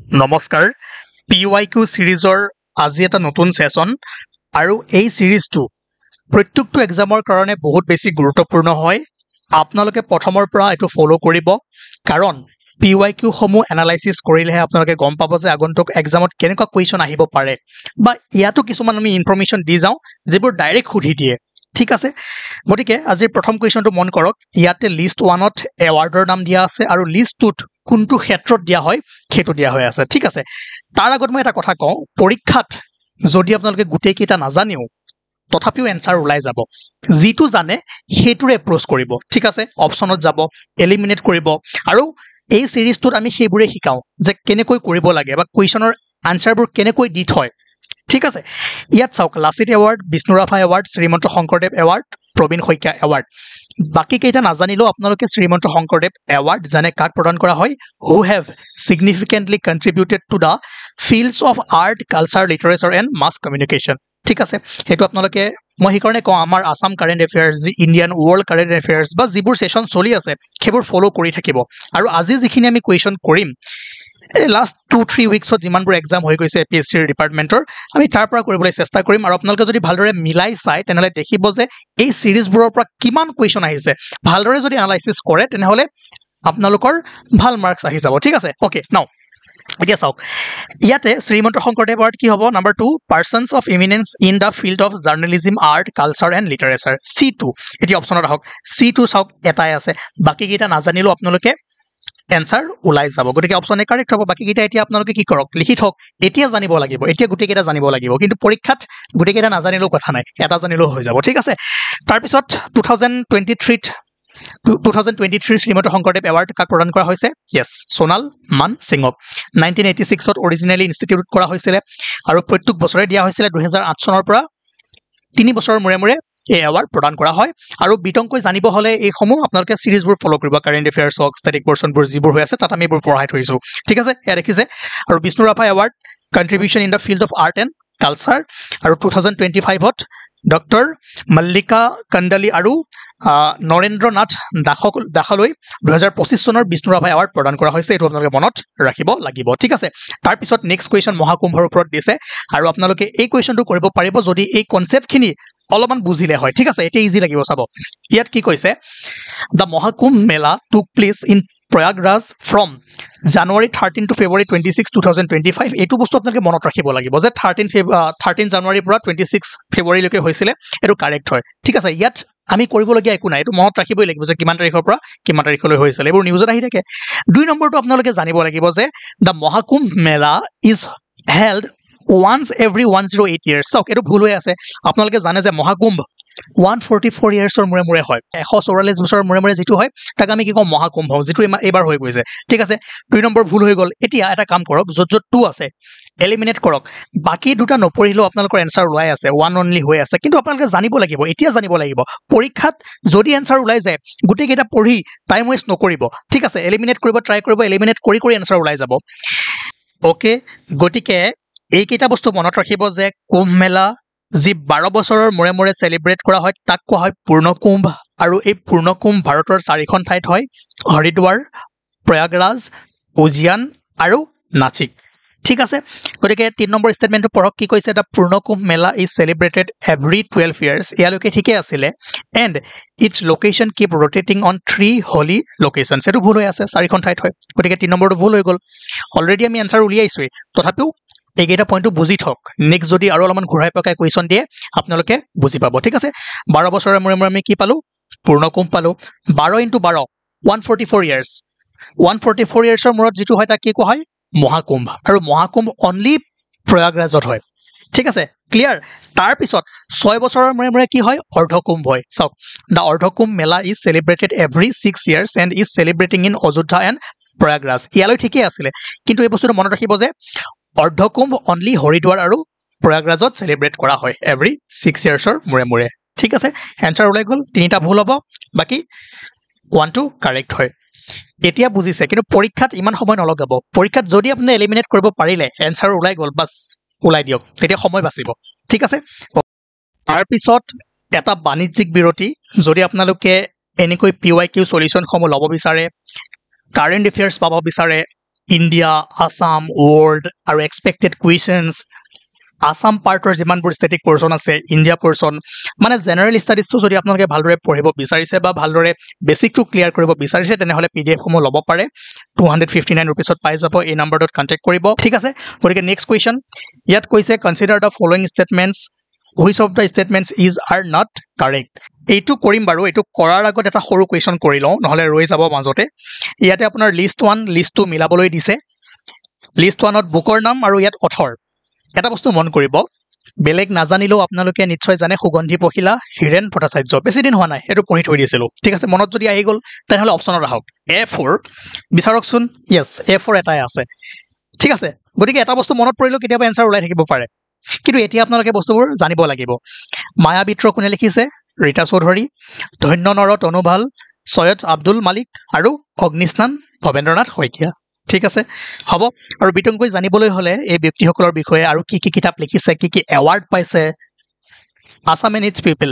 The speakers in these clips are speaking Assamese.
নমস্কাৰ PYQ সিৰিজৰ আজি এটা নতুন সেশন আৰু এই সিৰিজটো প্ৰত্যেকটো এক্সামৰ কাৰণে বহুত বেছি গুৰুত্বপূৰ্ণ হয় আপোনালোকে প্ৰথমৰ পৰা এটো ফলো কৰিব কাৰণ PYQ সমূহ এনালাইসিস কৰিলেহে আপোনালোকে গম পাব যে আগন্তুক এক্সামত কেনেকুৱা কোৱেশ্চন আহিব পাৰে বা ইয়াতো কিছুমান আমি ইনফৰমেশন দি যাও যেবোৰ ডাইৰেক্ট খুধি দিয়ে ঠিক আছে গটিকে আজিৰ প্ৰথম কোৱেশ্চনটো মন কৰক ইয়াতে লিষ্ট 1ত এৱাৰ্ডৰ নাম দিয়া আছে আৰু লিষ্ট 2ত কোনটো ক্ষেত্ৰত দিয়া হয় খেটো দিয়া হৈ আছে ঠিক আছে তাৰ আগত মই এটা কথা কওঁ পৰীক্ষাত যদি আপোনালোকে গুটেই কেইটা নাজানিও তথাপিও এনসাৰ ওলাই যাব জিটো জানে হেতুৰে এপ্ৰোচ কৰিব ঠিক আছে অপচনত যাব এলিমিনেট কৰিব আৰু এই সিৰিজটোত আমি হেবুৰে শিকাও যে কেনেকৈ কৰিব লাগে বা কোৱেশ্চনৰ আনসাৰবোৰ কেনেকৈ দি থয় ঠিক আছে ইয়াত চাওক Lachit award Bishnu Rabha award Srimanta Sankardev award Prabin Saikia award বাকি কেইটা নাজানিলো আপোনালোকে শ্ৰীমন্ত শংকৰদেৱ এৱাৰ্ড জানে কাক প্ৰদান কৰা হয় হু have significantly contributed to the fields of art culture literature and mass communication ঠিক আছে হেতু আপোনালোকে মই হিকৰণে কওঁ আমাৰ আসাম কাৰেন্ট এফেয়াৰ্স জি ইন্ডিয়ান ওয়াৰ্ল্ড কাৰেন্ট এফেয়াৰ্স বা যিবোৰ সেশন চলি আছে হেবোৰ ফলো কৰি থাকিব আৰু আজি যিখিনি আমি কোৱেশ্চন কৰিম লাষ্ট 2-3 উইকছত যিমানবোৰ এক্সাম হৈ গৈছে APSC ডিপাৰ্টমেন্টৰ আমি তাৰ পৰা কৰিবলৈ চেষ্টা কৰিম আৰু আপোনালোকে যদি ভালদৰে মিলাই চাই তেনেহলে দেখিব যে এই সিৰিজবোৰৰ পৰা কিমান কোৱেশ্চন আহিছে ভালদৰে যদি এনালাইসিস কৰে তেনেহলে আপোনালোকৰ ভাল মাৰ্কস আহি যাব ঠিক আছে ওকে নাও এতিয়া চাওক ইয়াতে শ্ৰীমন্ত শংকৰদেৱ এৱাৰ্ড কি হ'ব number 2 persons of eminence in the field of journalism art culture and literature C2 এতিয়া অপচনত আহক C2 চাওক এটাই আছে বাকি কেইটা নাজানিলো আপোনালোকে এনসাৰ ওলাই যাব গটিকে অপচন এ কাৰেক্ট হ'ব বাকি কেইটা এতিয়া আপোনালোকে কি কৰক লিখি থক এতিয়া জানিব লাগিব এতিয়া গুটি কেইটা জানিব লাগিব কিন্তু পৰীক্ষাত গুটি কেইটা নাজানিলো কথা নাই এটা জানিলো হৈ যাব ঠিক আছে তাৰ পিছত 2023 শ্ৰীমন্ত শংকৰদেৱ এৱাৰ্ড কাক প্ৰদান কৰা হৈছে yes সোনাল মান সিংক 1986ত অৰিজিনেলি ইনষ্টিটিউট কৰা হৈছিল আৰু প্ৰত্যেক বছৰে দিয়া হৈছিল 2008 চনৰ পৰা 3 বছৰৰ মূৰে মূৰে এই এৱাৰ্ড প্ৰদান কৰা হয় আৰু বিতংকৈ জানিব হলে এই সমূহ আপোনালোকে সিৰিজবোৰ ফলো কৰিব কাৰেন্ট এফেয়াৰ্স হক ষ্টেটিক পৰ্চনবোৰ যিবোৰ হৈ আছে তাত আমি এইবোৰ পঢ়াই থৈছো ঠিক আছে এয়া দেখিছে আৰু Bishnu Rabha award contribution in the field of art and culture আৰু 2025ত ডক্টৰ মল্লিকা কণ্ডলি আৰু নৰেন্দ্ৰনাথ দাসলৈ 2025 চনৰ বিষ্ণুৰাভা এৱাৰ্ড প্ৰদান কৰা হৈছে এটো আপোনালোকে মনত ৰাখিব লাগিব ঠিক আছে তাৰ পিছত নেক্সট কোৱেশ্চন মহাকুম্ভৰ ওপৰত দিছে আৰু আপোনালোকে এই কোৱেশ্চনটো কৰিব পাৰিব যদি এই কনসেপ্টখিনি অলপমান বুজিলে হয় ঠিক আছে এটা ইজি লাগিব চাব ইয়াত কি কৈছে দা Mahakumbh Mela took place in Prayagraj from January 13 to February 26 2025 এটো বস্তু আপোনালোকে মনত ৰাখিব লাগিব যে 13 জানুৱাৰীৰ পৰা 26 ফেব্ৰুৱাৰীলৈকে হৈছিল এটো কাৰেক্ট হয় ঠিক আছে ইয়াত আমি কৰিবলগীয়া একো নাই এটো মনত ৰাখিবই লাগিব যে কিমান তাৰিখৰ পৰা কিমান তাৰিখলৈ হৈছিল এবোৰ নিউজত আহি থাকে দুই নম্বৰটো আপোনালোকে জানিব লাগিব যে দা মহাকুম্ভ মেলা is held once every 108 years so এটো ভুল হৈ আছে আপোনালোকে জানে যে মহাকুম্ভ 144 ইয়াৰ্ছৰ মূৰে মূৰে হয় 144 বছৰৰ মূৰে মূৰে যেটো হয় তাক আমি কি কম মহাকুম্ভ যেটো এবাৰ হৈ গৈছে ঠিক আছে দুই নম্বৰ ভুল হৈ গল এতিয়া এটা কাম কৰক যত 2 আছে এলিমিনেট কৰক বাকি দুটা নপঢ়িলো আপোনালোকৰ এনসাৰ ওলাই আছে ওয়ান অনলি হৈ আছে কিন্তু আপোনালোকে জানিব লাগিব এতিয়া জানিব লাগিব পৰীক্ষাত যদি এনসাৰ ওলাই যায় গুটি কেইটা পঢ়ি টাইম ওয়েষ্ট নকৰিব ঠিক আছে এলিমিনেট কৰিব ট্ৰাই কৰিব এলিমিনেট কৰি এনসাৰ ওলাই যাব ওকে গটিকে এই কেইটা বস্তু মনত ৰাখিব যে কুম্ভ মেলা যি 12 বছৰৰ মূৰে মূৰে সেলিব্ৰেট কৰা হয় তাক কোৱা হয় পূৰ্ণকুম্ভ আৰু এই পূৰ্ণকুম্ভ ভাৰতৰ 4খন ঠাইত হয় হৰিদ্বাৰ প্ৰয়াগৰাজ উজিয়ান আৰু নাচিক ঠিক আছে গতিকে 3 নম্বৰ ষ্টেটমেন্টটো পঢ়ক কি কৈছে the Purnakumbh Mela is celebrated every 12 years ইয়ালৈকে ঠিকে আছিলে and its location keep rotating on 3 holy locations এটো ভুল হৈ আছে 4খন ঠাইত হয় গতিকে 3 নম্বৰটো ভুল হৈ গল অলৰেডি আমি আনসাৰ উলিয়াইছোই তথাপিও এইকেইটা পইণ্টটো বুজি থক নেক্সট যদি আৰু অলপমান ঘূৰাই পকাই কোৱেশ্চন দিয়ে আপোনালোকে বুজি পাব ঠিক আছে 12 বছৰৰ মূৰে মূৰে আমি কি পালো পূৰ্ণকুম্ভ পালো 12 * 12 144 ইয়াৰ্স 144 ইয়াৰ্ছৰ মূৰত যেটো হয় তাক কি কোৱা হয় মহাকুম্ভ আৰু মহাকুম্ভ অনলি প্ৰয়াগৰাজত হয় ঠিক আছে ক্লিয়াৰ তাৰ পিছত 6 বছৰৰ মূৰে মূৰে কি হয় অৰ্ধকুম্ভ হয় চাওক the Ardhakumbh Mela is celebrated every 6 years and is celebrating in Ayodhya and Prayagraj ইয়ালৈ ঠিকই আছিলে কিন্তু এই বস্তুটো মনত ৰাখিব যে অৰ্ধকুম্ভ অনলি হৰিদ্বাৰ আৰু প্ৰয়াগৰাজত সেলিব্ৰেট কৰা হয় এভৰি 6 ইয়াৰ্ছৰ মূৰে মূৰে ঠিক আছে এনসাৰ ওলাই গল তিনিটা ভুল হ'ব বাকি 1 টো কাৰেক্ট হয় এতিয়া বুজিছে কিন্তু পৰীক্ষাত ইমান সময় নলগাব পৰীক্ষাত যদি আপুনি এলিমিনেট কৰিব পাৰিলে এনসাৰ ওলাই গল বাস ওলাই দিয়ক তেতিয়া সময় বাচিব ঠিক আছে তাৰ পিছত এটা বাণিজ্যিক বিৰতি যদি আপোনালোকে এনেকৈ PYQ সলিউশন সমূহ লব বিচাৰে কাৰেন্ট এফেয়াৰ্স পাব বিচাৰে ইণ্ডিয়া আসাম ৱৰ্ল্ড আৰু এক্সপেক্টেড কুৱেশ্যনছ আসাম পাৰ্টৰ যিমানবোৰ ষ্টেটিক পৰ্চন আছে ইণ্ডিয়া পৰ্চন মানে জেনেৰেল ষ্টাডিজটো যদি আপোনালোকে ভালদৰে পঢ়িব বিচাৰিছে বা ভালদৰে বেছিকটো ক্লিয়াৰ কৰিব বিচাৰিছে তেনেহ'লে PDF সমূহ ল'ব পাৰে 259 ৰুপিছত পাই যাব এই নম্বৰটোত কণ্টেক্ট কৰিব ঠিক আছে গতিকে নেক্সট কুৱেশ্যন ইয়াত কৈছে consider the following statements which of the statements is are not correct এইটো কৰিম বাৰু এইটো কৰাৰ আগত এটা সৰু কুৱেশ্যন কৰি লওঁ নহলে ৰৈ যাব মাজতে ইয়াতে আপোনাৰ লিষ্ট 1 লিষ্ট 2 মিলাবলৈ দিছে লিষ্ট 1ত বুকৰ নাম আৰু ইয়াত অথৰ এটা বস্তু মন কৰিব বেলেগ নাজানিলেও আপোনালোকে নিশ্চয় জানে সুগন্ধি পখিলা হিৰেন ভট্টাচাৰ্য বেছি দিন হোৱা নাই এটো পঢ়ি থৈ দিছিলো ঠিক আছে মনত যদি আহি গল তেনেহলে অপচনত আহক A4 বিচাৰকচোন yes A4 এটাই আছে ঠিক আছে গতিকে এটা বস্তু মনত পৰিলো কেতিয়াবা এনসাৰ ওলাই থাকিব পাৰে কিন্তু এতিয়া আপোনালোকে বস্তুবোৰ জানিব লাগিব মায়াবিত্ৰ কোনে লিখিছে ৰীতা চৌধুৰী ধন্য নৰ তনুভাল সৈয়দ আব্দুল মালিক আৰু অগ্নিস্নান ভবেন্দ্ৰনাথ শইকীয়া ঠিক আছে হ'ব আৰু বিতংকৈ জানিবলৈ হলে এই ব্যক্তিসকলৰ বিষয়ে আৰু কি কি কিতাপ লিখিছে কি কি এৱাৰ্ড পাইছে আসাম এণ্ড ইটস পিপল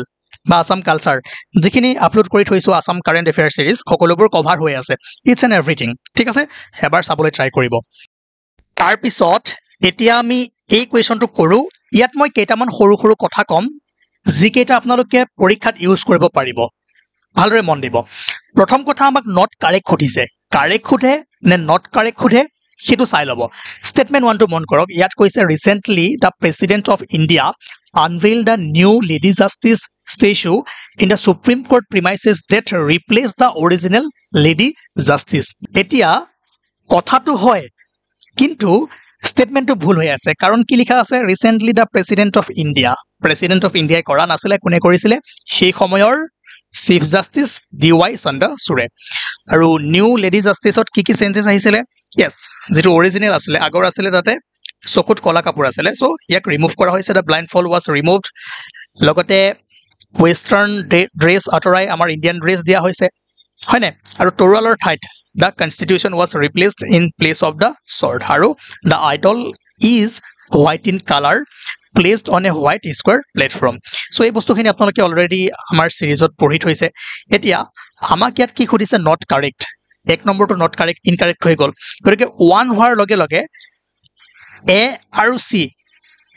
বা আসাম কালচাৰ যিখিনি আপলোড কৰি থৈছো আসাম কাৰেণ্ট এফেয়াৰ সিৰিজ সকলোবোৰ কভাৰ হৈ আছে ইটস এণ্ড এভৰিথিং ঠিক আছে এবাৰ চাবলৈ ট্ৰাই কৰিব তাৰ পিছত এতিয়া আমি এই কুৱেশ্যনটো কৰো ইয়াত মই কেইটামান সৰু সৰু কথা কম যিকেইটা আপোনালোকে পৰীক্ষাত ইউজ কৰিব পাৰিব ভালদৰে মন দিব প্ৰথম কথা আমাক নট কাৰেক্ট খুদিছে কাৰেক্ট খুদে নে নট কাৰেক্ট খুদে সেইটো চাই ল'ব ষ্টেটমেণ্ট 1 টো মন কৰক ইয়াত কৈছে recently the president of India unveiled the new lady justice statue in the Supreme Court premises that replaced the original lady justice এতিয়া কথাটো হয় কিন্তু স্টেটমেন্টটো ভুল হৈ আছে কাৰণ কি লিখা আছে recently the president of India কৰা নাছিলে কোনে কৰিছিলে সেই সময়ৰ চিফ জাস্টিস DY চন্দ্ৰচূড়ে আৰু নিউ লেডি জাস্টিসত কি চেঞ্জেছ আহিছিলে yes যেটো অৰিজিনেল আছিলে আগৰ আছিলে তাতে চকুত কলা কাপোৰ আছিলে সো ইয়াক ৰিমুভ কৰা হৈছে দ্য ব্লাইণ্ড ফল ৱাজ ৰিমুভড লগতে ওয়েস্টাৰ্ণ ড্ৰেছ আঁতৰাই আমাৰ ইণ্ডিয়ান ড্ৰেছ দিয়া হৈছে হয়নে আৰু তৰোৱালৰ ঠাইত the constitution was replaced in place of the sword আৰু the idol is white in color placed on a white square platform so এই বস্তুখিনি আপোনালোকে অলৰেডি আমাৰ সিৰিজত পঢ়ি থৈছে এতিয়া আমাক ইয়াত কি খুদিছে not correct এক নম্বৰটো not correct incorrect হৈ গল গতিকে 1 হোৱাৰ লগে লগে A আৰু C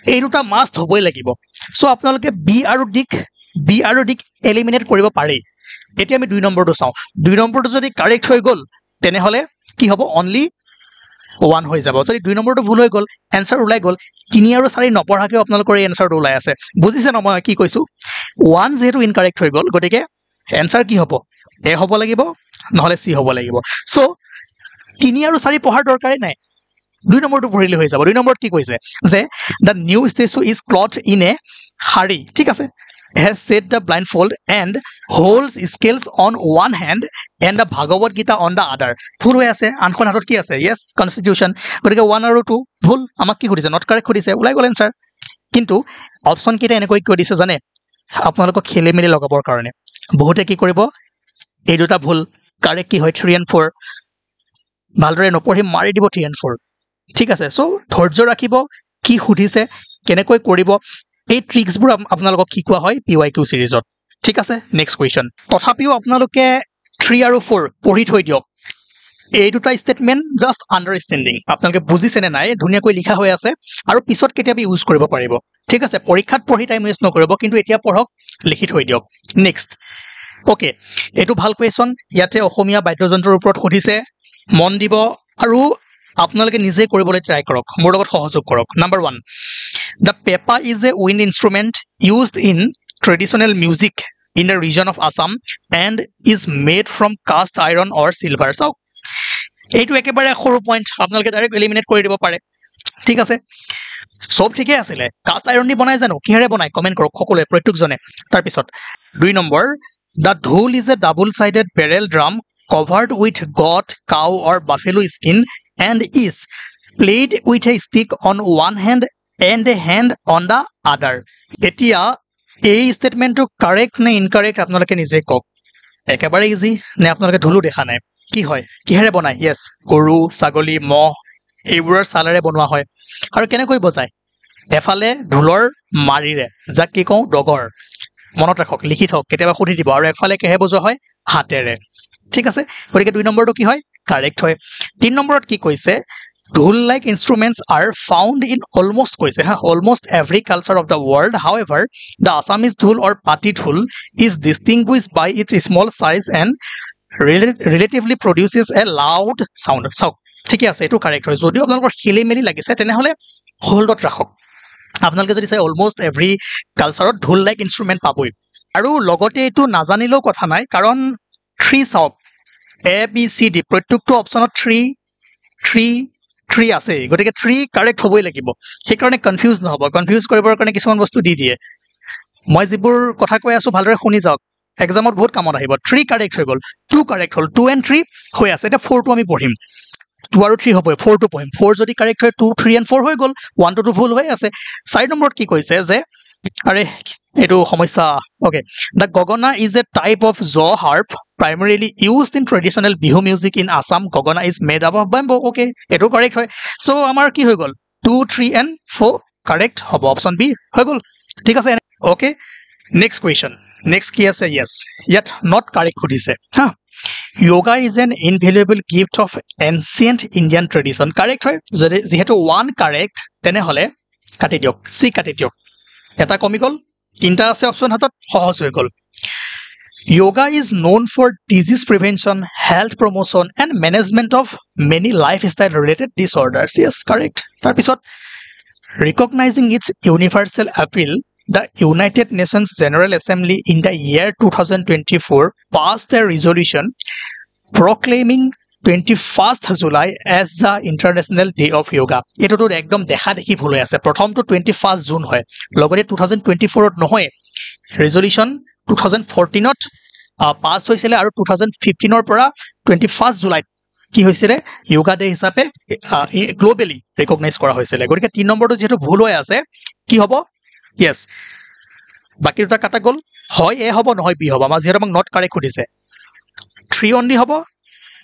এই দুটা মাস্ট হ'বই লাগিব সো আপোনালোকে B আৰু D এলিমিনেট কৰিব পাৰে এতিয়া আমি 2 নম্বৰটো চাও 2 নম্বৰটো যদি কাৰেক্ট হৈ গল তেনেহলে কি হ'ব অনলি 1 হৈ যাব যদি 2 নম্বৰটো ভুল হৈ গল आंसर ওলাই গল 3 আৰু 4 নপঢ়াকে আপোনালোকৰ এই आंसरটো ওলাই আছে বুজিছে ন মই কি কৈছো 1 যেহেতু ইনকাৰেক্ট হৈ গল গতিকে आंसर কি হ'ব A হ'ব লাগিব নহলে C হ'ব লাগিব সো 3 আৰু 4 পঢ়াৰ দৰকাৰে নাই 2 নম্বৰটো পঢ়িলে হৈ যাব 2 নম্বৰত কি কৈছে যে the new statue is clothed in a hari ঠিক আছে has set the blindfold and holds scales on one hand and the Bhagavad Gita on the other ভুল হৈ আছে আনখন হাতত কি আছে yes constitution গতিকে 1 আৰু 2 ভুল আমাক কি খুদিছে not correct খুদিছে ওলাই গল आंसर কিন্তু অপচন কেইটা এনেকৈ কৈ দিছে জানে আপোনালোকক খেলি মেলি লগাবৰ কাৰণে বহুতে কি কৰিব এই দুটা ভুল কাৰেক্ট কি হয় 3 and 4 ভালদৰে নপঢ়ি মাৰি দিব 3 and 4 ঠিক আছে সো ধৈৰ্য ৰাখিব কি খুদিছে কেনেকৈ কৰিব এই ট্ৰিক্সবোৰ আপোনালোকক শিকোৱা হয় PYQ সিৰিজত ঠিক আছে নেক্সট কোৱেশ্চন তথাপিও আপোনালোকে 3 আৰু 4 পঢ়ি থৈ দিয়ক এই দুটা স্টেটমেন্ট জাস্ট আন্ডাৰষ্টেণ্ডিং আপোনালোকে বুজিছে নে নাই ধুনিয়াকৈ লিখা হৈ আছে আৰু পিছত কেতিয়াবা ইউজ কৰিব পাৰিব ঠিক আছে পৰীক্ষাত পঢ়ি টাইম ওয়েষ্ট নকৰিব কিন্তু এতিয়া পঢ়ক লিখি থৈ দিয়ক নেক্সট ওকে এটো ভাল কোৱেশ্চন ইয়াতে অসমীয়া বাদ্যযন্ত্ৰৰ ওপৰত খুদিছে মন দিব আৰু আপোনালোকে নিজে কৰিবলৈ ট্ৰাই কৰক মোৰ লগত সহযোগ কৰক number 1 The pepa is a wind instrument used in traditional music in the region of Assam and is made from cast iron or silver. So, এইটো একেবাৰে সৰু পইণ্ট আপোনালোকে ডাইৰেক্ট এলিমিনেট কৰি দিব পাৰে ঠিক আছে সব ঠিকে আছিল কাষ্ট আইৰন দি বনাই জানো কিহেৰে বনাই কমেন্ট কৰক সকলোৱে প্ৰত্যেকজনে তাৰ পিছত 2 number The dhol is a double-sided barrel drum covered with goat, cow or buffalo skin and is played with a stick on one hand and a hand on the other. এতিয়া এই স্টেটমেন্টটো কারেক্ট নে ইনকারেক্ট আপোনালোকে নিজে কক একেবাৰে ইজি নে আপোনালোকে ঢোলু দেখা নাই কি হয় কিহেৰে বনাই yes গৰু ছাগলী মহ এইবোৰৰ সালাৰে বনোৱা হয় আৰু কেনেকৈ বজায় এফালে ঢোলৰ মাৰিৰে যাক কি কওঁ ডগৰ মনত ৰাখক লিখি থক কেতিয়াবা খুদি দিব আৰু একফালে কেহে বজোৱা হয় হাতেৰে ঠিক আছে গতিকে 2 নম্বৰটো কি হয় কাৰেক্ট হয় 3 নম্বৰত কি কৈছে ঢোল like instruments are found in almost কৈছে হা almost every culture of the world however the Assamese dhol or pati dhol is distinguished by its small size and relatively produces a loud sound so ঠিক আছে এটো কারেক্ট হয় যদিও আপোনালোকৰ খেলি মেলি লাগিছে তেনেহলে হোল্ডত ৰাখক আপোনালোকে যদি চাই অলমোস্ট এভৰি কালচাৰত ঢোল লাইক ইনষ্ট্ৰুমেন্ট পাবই আৰু লগতে এটো নাজানিলেও কথা নাই কাৰণ 3 চাওক এ বি সি ডি প্ৰত্যেকটো অপচনত 3 আছে গতিকে 3 কাৰেক্ট হ'বই লাগিব সেই কাৰণে কনফিউজ নহব কনফিউজ কৰিবৰ কাৰণে কিছুমান বস্তু দি দিয়ে মই যিবোৰ কথা কৈ আছো ভালদৰে শুনি যাওক এক্সামত বহুত কামত আহিব 3 কারেক্ট হৈ গল 2 কারেক্ট হল 2 and 3 হৈ আছে এটা 4 টো আমি পঢ়িম 2 আৰু 3 হ'ব 4 টো পঢ়িম 4 যদি কারেক্ট হয় 2 3 and 4 হৈ গল 1 to 2 ভুল হৈ আছে 4 নম্বৰত কি কৈছে যে আৰে এটো সমস্যা okay the gogona is a type of jaw harp primarily used in traditional bihu music in Assam gogona is made up of bamboo okay এটো কারেক্ট হয় সো আমাৰ কি হৈ গল 2 3 and 4 কারেক্ট হ'ব অপশন বি হৈ গল ঠিক আছে okay next question next কি আছে yes yet not correct খুদিছে হা yoga is an invaluable gift of ancient Indian tradition correct হয় যদি যেহেতু 1 correct তেনে হলে কাটি দিয়ক সি কাটি দিয়ক এটা কমি গল তিনটা আছে অপশন হাতত সহজ হৈ গল yoga is known for disease prevention health promotion and management of many lifestyle related disorders yes correct তাৰ পিছত recognizing its universal appeal the United Nations General Assembly in the year 2024 passed a resolution proclaiming 21st July as the International Day of Yoga. Eto to ekdom dekha dekhi bhul hoy ase. Prothom to 21st June hoy. Logote 2024 ot nohoy. Resolution 2014 ot passed hoisile aru 2015 or pora 21st July কি হৈছিলে yoga day হিচাপে গ্লোবালি ৰিকগনাইজ কৰা হৈছিলে গতিকে 3 নম্বৰটো যেটো ভুল হৈ আছে কি হ'ব yes বাকি দুটা কাটা গল হয় এ হ'ব নহয় বি হ'ব আমাৰ যেটো আমাক নট কারেক্ট খুদিছে 3 only হ'ব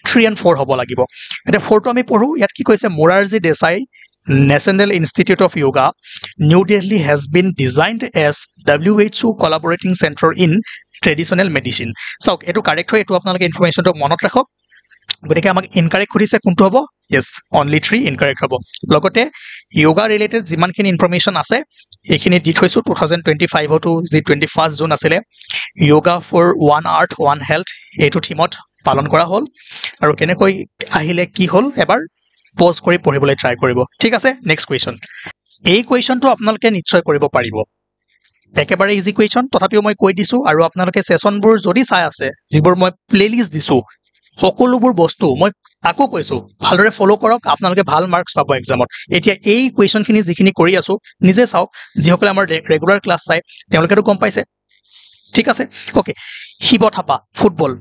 3 and 4 হ'ব লাগিব এটা 4 টো আমি পঢ়ো ইয়াত কি কৈছে Morarji Desai National Institute of Yoga New Delhi has been designed as WHO collaborating center in traditional medicine so এটো কারেক্ট হয় এটো আপোনালোকে ইনফৰমেশনটো মনত ৰাখক গতিকে আমাক ইনকারেক্ট খুদিছে কোনটো হ'ব yes only 3 incorrect হ'ব লগতে yoga related যিমানখিনি ইনফৰমেশন আছে এখিনি দি থৈছো 2025 to the 21st June আছিলে yoga for one art one health এটো থিমত পালন কৰা হল আৰু কেনেকৈ আহিলে কি হল এবাৰ পজ কৰি পঢ়িবলৈ ট্ৰাই কৰিব ঠিক আছে নেক্সট কোৱেশ্চন এই কোৱেশ্চনটো আপোনালোকে নিশ্চয় কৰিব পাৰিব একেবাৰে ইজি কোৱেশ্চন তথাপিও মই কৈ দিছো আৰু আপোনালোকে সেশনবোৰ যদি চাই আছে যিবোৰ মই প্লেলিষ্ট দিছো সকলোবোৰ বস্তু মই আকো কৈছো ভালদৰে ফলো কৰক আপোনালোকে ভাল মাৰ্কস পাব এক্সামত এতিয়া এই কোৱেশ্চনখিনি যিখিনি কৰি আছো নিজে চাওক যিসকলে আমাৰ ৰেগুলাৰ ক্লাস চাই তেওঁলোকেটো গম পাইছে ঠিক আছে ওকে হিব থাপা ফুটবল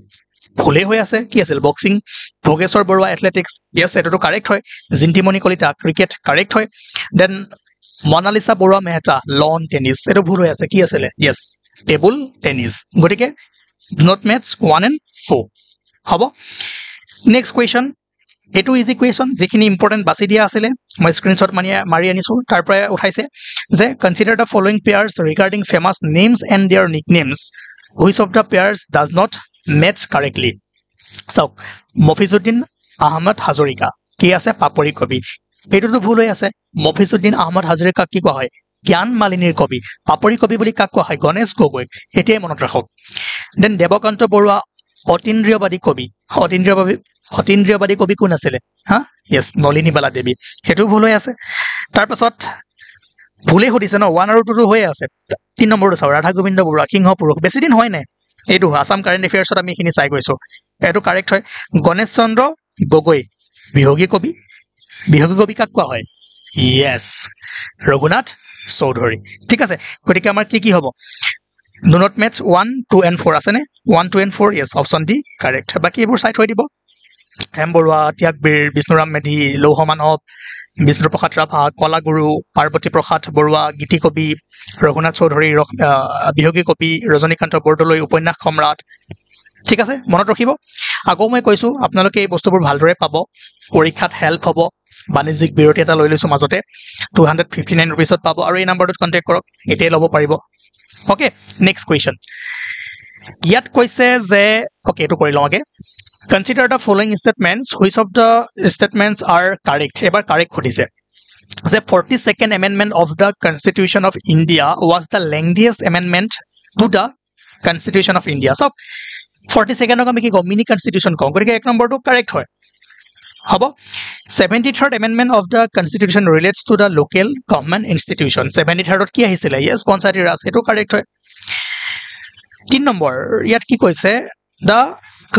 ভুলে হৈ আছে কি আছিল boxing Bhogeswar Baruah athletics yes এটো কাৰেক্ট হয় জিন্তিমণি কলিতা ক্ৰিকেট কাৰেক্ট হয় then Monalisa Baruah Mehta lawn tennis এটো ভুল হৈ আছে কি আছিল yes টেবল টেনিস গটিকে নট ম্যাচ 1 and 4 হ'ব নেক্সট কোৱেশ্চন এটো ইজি কোৱেশ্চন যিখিনি ইম্পৰ্টেন্ট বাছি দিয়া আছিল মই স্ক্ৰিনশ্বট মাৰি আনিছো তাৰ পৰা উঠাইছে যে consider the following pairs regarding famous names and their nicknames which of the pairs does not match correctly so Mofizuddin Ahmed Hazarika কি আছে পাপৰি কবি এটোটো ভুল হৈ আছে মফিজউদ্দিন আহমদ হাজৰিকা কি কোৱা হয় জ্ঞান মালিনীৰ কবি পাপৰি কবি বুলি কাক কোৱা হয় গণেশ গগৈ এতিয়াই মনত ৰাখক দেন দেৱকান্ত বৰুৱা অতীন্দ্ৰিয়বাদী কবি কোন আছিল হা yes নলিনীবালা দেৱী হেতু ভুল হৈ আছে তাৰ পাছত ভুলে হদিছে ন 1 আৰু 2 টো হৈ আছে 3 নম্বৰটো চাও ৰাধা গোবিন্দ বৰুৱা কিংহ পুৰুষ বেছি দিন হয় নাই এটো আসাম কাৰেন্ট এফেয়াৰ্সত আমি খিনি চাই গৈছো এটো কাৰেক্ট হয় গণেশ চন্দ্ৰ গগৈ বিহগী কবি কাক কোৱা হয় yes ৰঘুনাথ চৌধুৰী ঠিক আছে গতিকে আমাৰ কি হ'ব do not match 1 2 and 4 আছে নে 1 2 and 4 yes option D correct বাকি এবোৰ সাইড হৈ দিব হেম বৰুৱা ত্যাগবীৰ বিষ্ণুৰাম মেধি লৌহমানৱ বিষ্ণু প্ৰসাদ ৰাভা কলাগুৰু পাৰ্বতী প্ৰসাদ বৰুৱা গীতি কবি ৰঘুনাথ চৌধুৰী বিহগী কবি ৰজনীকান্ত বৰদলৈ উপন্যাস সম্ৰাট ঠিক আছে মনত ৰাখিব আগৌ মই কৈছো আপোনালোকে এই বস্তুবোৰ ভালদৰে পাব পৰীক্ষাত হেল্প হ'ব বাণিজ্যিক বিৰতি এটা লৈ লৈছো মাজতে 259 रुपीसত পাব আৰু এই নম্বৰটোত কন্টাক্ট কৰক এটাই ল'ব পাৰিব ওকে নেক্সট কোৱেশ্চন ইয়াত কৈছে যে ওকে এটো কৰি লওঁগে Consider the following statements. Which of the statements are correct? এবাৰ correct খুদিছে যে 42nd amendment of the Constitution of India was the lengthiest amendment to the Constitution of India. So 42nd আমি কি কম mini constitution কম গতিকে এক নম্বৰটো correct হয় হ'ব 73rd amendment of the Constitution relates to the local government institution. 73rd কি আহিছিলে yes পঞ্চায়তী ৰাজ এটো correct হয় 3 নম্বৰ ইয়াত কি কৈছে the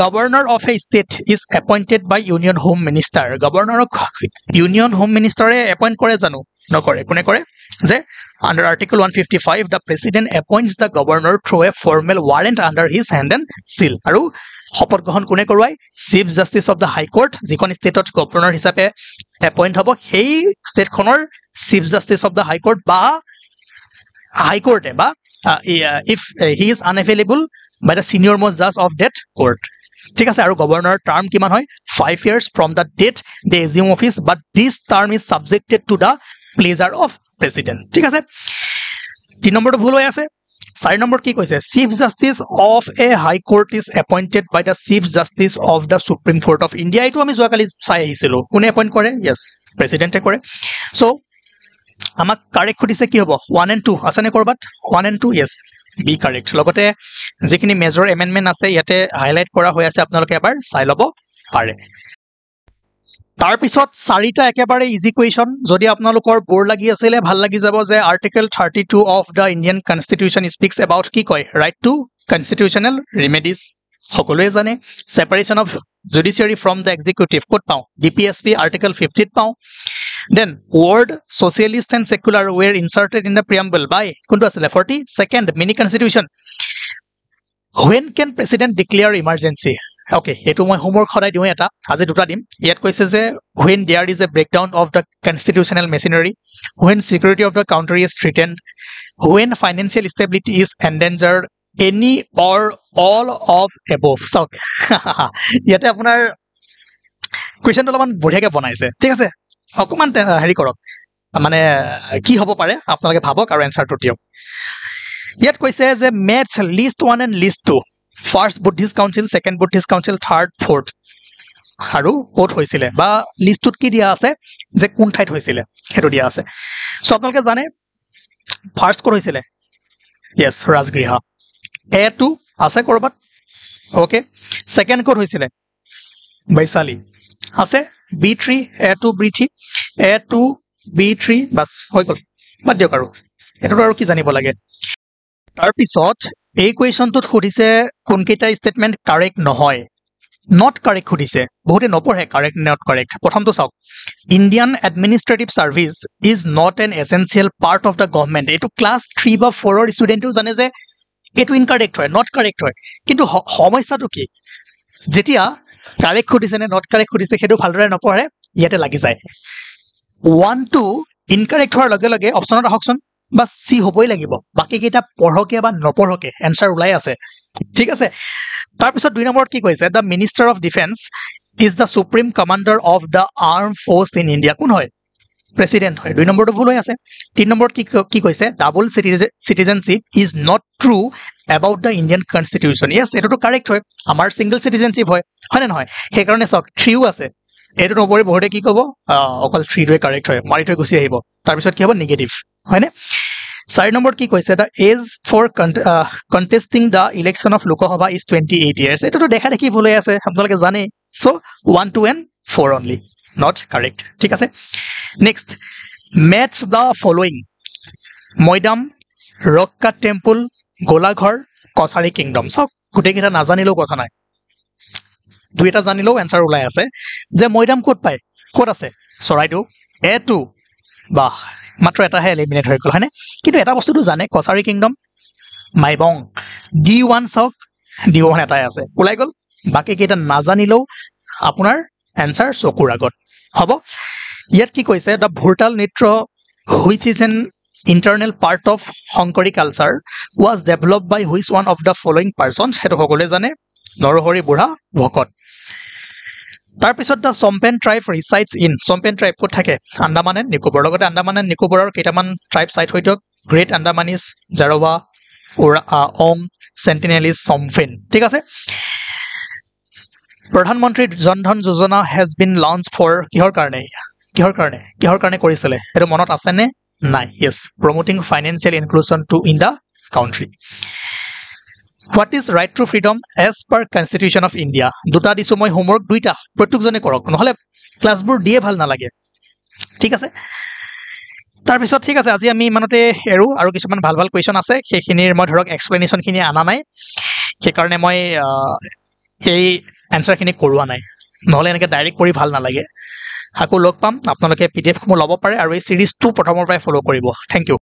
Governor of a state is appointed by Union Home Minister. Governor of Union Home Minister appoint kore janu nokore kone kore je under Article 155 the President appoints the governor through a formal warrant under his hand and seal. Aru শপত গ্ৰহণ কোনে কৰোৱাই Chief Justice of the High Court যিখন ষ্টেটত গভৰ্ণৰ হিচাপে এপইন্ট হ'ব সেই ষ্টেটখনৰ Chief Justice of the High Court বা High Court বা if he is unavailable by the senior most judge of that court. ঠিক আছে আৰু গভৰ্ণৰ টাৰ্ম কিমান হয় 5 years from the date they assume office but this term is subjected to the pleasure of president. ঠিক আছে 3 নম্বৰটো ভুল হৈ আছে 4 নম্বৰ কি কৈছে Chief Justice of a High Court is appointed by the Chief Justice of the Supreme Court of India. এইটো আমি যোৱাকালি চাই আহিছিলো কোনে এপইন্ট কৰে yes প্ৰেসিডেন্টে কৰে so আমাক কাৰেক্ট খুদিছে কি হ'ব 1 and 2 আছেনে কৰবাত 1 and 2 yes be correct লগতে যিখিনি মেজৰ এমেন্ডমেন্ট আছে ইয়াতে হাইলাইট কৰা হৈ আছে আপোনালোকে এবাৰ চাই লব পাৰে তাৰ পিছত চাৰিটা একেবাৰে ইজি কোৱেশ্চন যদি আপোনালোকৰ বৰ লাগি আছিলে ভাল লাগি যাব যে article 32 of the Indian Constitution speaks about কি কয় right to constitutional remedies সকলোৱে জানে separation of judiciary from the executive ক'ত পাওঁ DPSP article 50 পাওঁ then word socialist and secular were inserted in the preamble by কোনটো আছিল 42nd mini constitution. When can president declare emergency? Okay এটো মই হোমৱৰ্ক খৰাই দিও এটা আজি দুটা দিম ইয়াত কৈছে যে when there is a breakdown of the constitutional machinery, when security of the country is threatened, when financial stability is endangered, any or all of above. So ইয়াতে আপোনাৰ কোৱেশ্চনটো অলপমান বঢ়িয়াকে বনাইছে ঠিক আছে অকমান হেৰি কৰক মানে কি হ'ব পাৰে আপোনালোকে ভাবক আৰু এনসাৰটো দিয়ক ইয়াত কৈছে যে match list 1 and list 2 first Buddhist council second Buddhist council third fourth আৰু কোট হৈছিলে বা লিষ্টত কি দিয়া আছে যে কোন ঠাইত হৈছিলে হেটো দিয়া আছে সো আপোনালোকে জানে ফাৰ্স্ট কোট হৈছিলে yes ৰাজগৃহা A2 আছে কৰবাত ওকে সেকেন্ড কোট হৈছিলে বৈশালী আছে B3 A2 B3 A2 B3 বাস হৈ গল বাদ দিয়ক আৰু এটো আৰু কি জানিব লাগে তাৰ পিছত এই কোৱেশ্চনটোত খুদিছে কোনকেইটা স্টেটমেন্ট কাৰেক্ট নহয় not correct খুদিছে বহুতে নপঢ়ে correct not correct প্ৰথমটো চাওক Indian administrative service is not an essential part of the government এটো ক্লাস 3 বা 4 ৰ ষ্টুডেন্টও জানে যে এটো ইনকাৰেক্ট হয় not correct হয় কিন্তু সমস্যাটো কি যেতিয়া কাৰেক্ট খুদিছে নে not correct খুদিছে হেতু ভালদৰে নপঢ়ে ইয়াতে লাগি যায় 1 2 ইনকাৰেক্ট হোৱাৰ লগে লগে অপচনত আহকচোন বাস সি হবই লাগিব বাকি কেইটা পঢ়কে বা নপঢ়কে এনসাৰ উলাই আছে ঠিক আছে তাৰ পিছত 2 নম্বৰত কি কৈছে the minister of defense is the supreme commander of the armed force in India কোন হয় প্ৰেসিডেন্ট হয় 2 নম্বৰটো ভুল হৈ আছে 3 নম্বৰত কি কৈছে double citizenship is not true about the Indian constitution yes এটো কাৰেক্ট হয় আমাৰ সিঙ্গল citizenship হয় হয়নে নহয় সেই কাৰণে সক 3 আছে এটো নপৰে বহুতে কি কব অকল 3 টোৱে কাৰেক্ট হয় মাৰি থৈ গুছি আহিব তাৰ পিছত কি হ'ব নেগেটিভ হয়নে 4 নম্বৰ কি কৈছে the age for contesting the election of Lok Sabha is 28 years এটো তো দেখা দেখি ভুল হৈ আছে আপোনালোকে জানে so 1 2 and 4 only not correct ঠিক আছে next match the following Moidam Rock Cut Temple Golaghar Kosari Kingdom so গুটেকেটা নাজানিলেও কথা নাই দুইটা জানিলেও এনসাৰ উলাই আছে যে মৈদাম কোট পায় কোট আছে সৰাইটো A2 বা মাত্ৰ এটাহে এলিমিনেট হৈ গল হয়নে কিন্তু এটা বস্তুটো জানে কছাৰী কিংডম মাইবং D1 সক D1 এটাই আছে উলাই গল বাকি কেইটা নাজানিলেও আপোনাৰ এনসাৰ চকুৰ আগত হ'ব ইয়াত কি কৈছে দা ভুৰতাল নৃত্য which is an internal part of Honkari culture was developed by which one of the following persons হেতু সকলোৱে জানে নৰহৰি বুঢ়া ভকত তাৰ পিছত দা Sompen tribe resides in Sompen tribe কোত থাকে আন্দামান এণ্ড নিকোবৰ লগতে আন্দামান এণ্ড নিকোবৰৰ কেইটামান ট্ৰাইব সাইট হয়তো গ্ৰেট আন্দামানিজ জাৰৱা ওম সেন্টিনেলিজ Sompen ঠিক আছে প্ৰধানমন্ত্ৰী Jan Dhan Yojana has been launch for কিহৰ কাৰণে কৰিছিলে এইটো মনত আছে নে নাই yes promoting financial inclusion to in the country what is right to freedom as per constitution of India দুটা দিছো মই হোমৱৰ্ক দুইটা প্ৰত্যেকজনে কৰক নহলে ক্লাছবোৰ দিয়ে ভাল নালাগে ঠিক আছে তাৰ পিছত ঠিক আছে আজি আমি ইমানতে এৰো আৰু কিছুমান ভাল ভাল কোৱেশ্চন আছে সেইখিনিৰ মই ধৰক এক্সপ্লেনেশন খিনি আনা নাই সেই কাৰণে মই এই এনসাৰ খিনি কৰোৱা নাই নহলে এনেকে ডাইৰেক্ট কৰি ভাল নালাগে আকৌ লগ পাম আপোনালোকে পিডিএফ সমূহ ল'ব পাৰে আৰু এই সিৰিজটো প্ৰথমৰ পৰাই ফলো কৰিব থ্যাংক ইউ